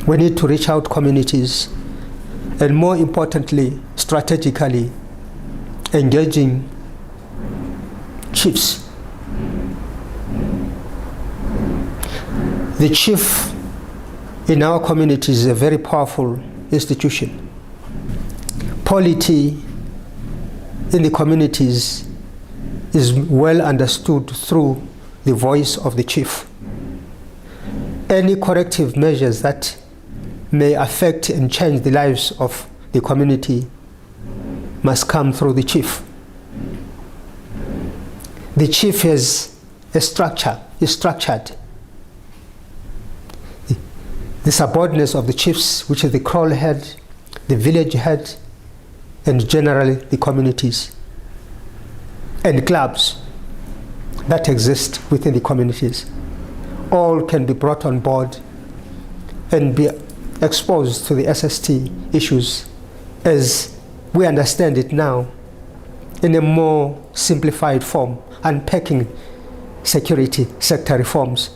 We need to reach out communities, and more importantly, strategically engaging chiefs. The chief in our community is a very powerful institution. Polity in the communities is well understood through the voice of the chief. Any corrective measures that may affect and change the lives of the community must come through the chief. The chief has a structure, is structured. The subordinates of the chiefs, which is the kraal head, the village head, and generally the communities and clubs that exist within the communities, all can be brought on board and be exposed to the SST issues as we understand it now, in a more simplified form, unpacking security sector reforms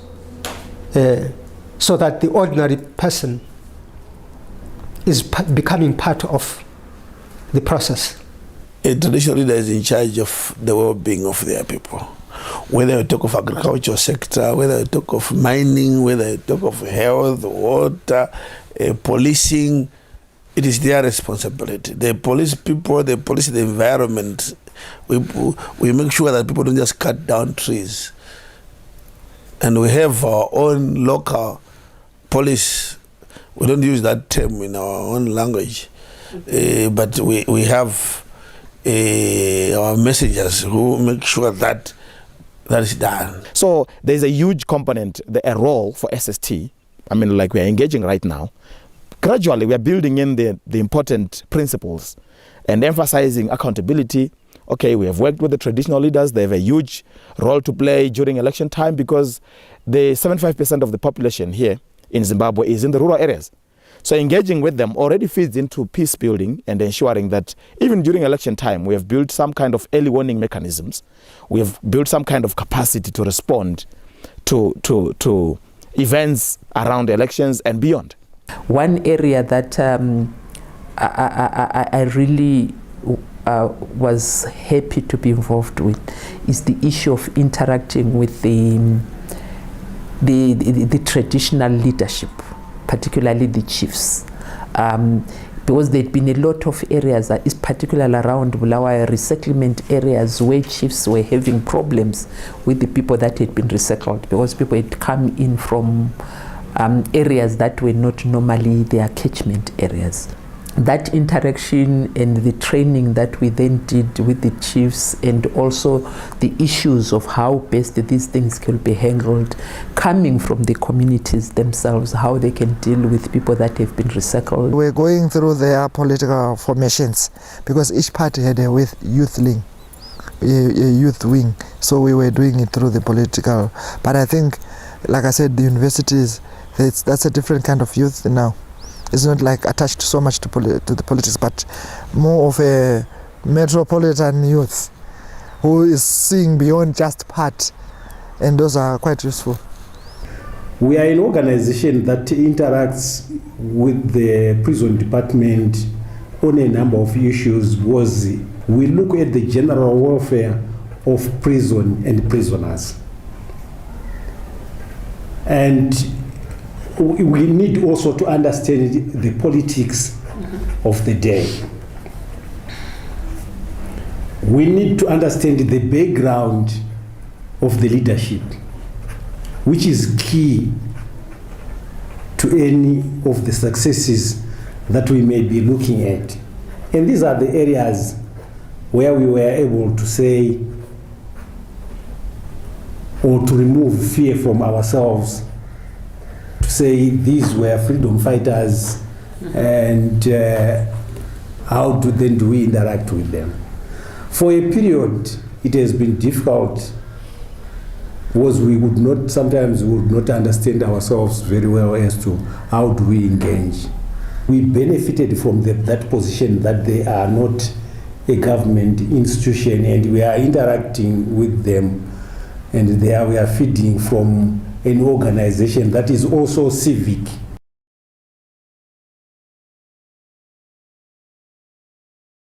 so that the ordinary person is becoming part of the process. A traditional leader is in charge of the well-being of their people. Whether you talk of agricultural sector, whether you talk of mining, whether you talk of health, water, policing, it is their responsibility. They police people, they police the environment. We make sure that people don't just cut down trees. And we have our own local police. We don't use that term in our own language, but we have our messengers who make sure that that is done. So there's a huge component, a role for SST. I mean, like we are engaging right now. Gradually, we are building in the important principles and emphasizing accountability. Okay, we have worked with the traditional leaders. They have a huge role to play during election time because the 75% of the population here in Zimbabwe is in the rural areas. So engaging with them already feeds into peace building and ensuring that even during election time, we have built some kind of early warning mechanisms. We have built some kind of capacity to respond to events around elections and beyond. One area that I really was happy to be involved with is the issue of interacting with the traditional leadership, particularly the chiefs, because there'd been a lot of areas, particularly around Bulawayo resettlement areas, where chiefs were having problems with the people that had been resettled, because people had come in from areas that were not normally their catchment areas. That interaction and the training that we then did with the chiefs, and also the issues of how best these things can be handled, coming from the communities themselves, how they can deal with people that have been recycled. We're going through their political formations because each party had a youth wing, so we were doing it through the political. But I think, like I said, the universities, that's a different kind of youth now. It's not like attached so much to the politics, but more of a metropolitan youth who is seeing beyond just part, and those are quite useful. We are an organization that interacts with the prison department on a number of issues. We look at the general welfare of prison and prisoners. And we need also to understand the politics of the day. We need to understand the background of the leadership, which is key to any of the successes that we may be looking at. And these are the areas where we were able to say, or to remove fear from ourselves, say these were freedom fighters, and how do we interact with them? For a period, it has been difficult because we sometimes would not understand ourselves very well as to how do we engage. We benefited from that position that they are not a government institution, and we are interacting with them, and we are feeding from an organization that is also civic.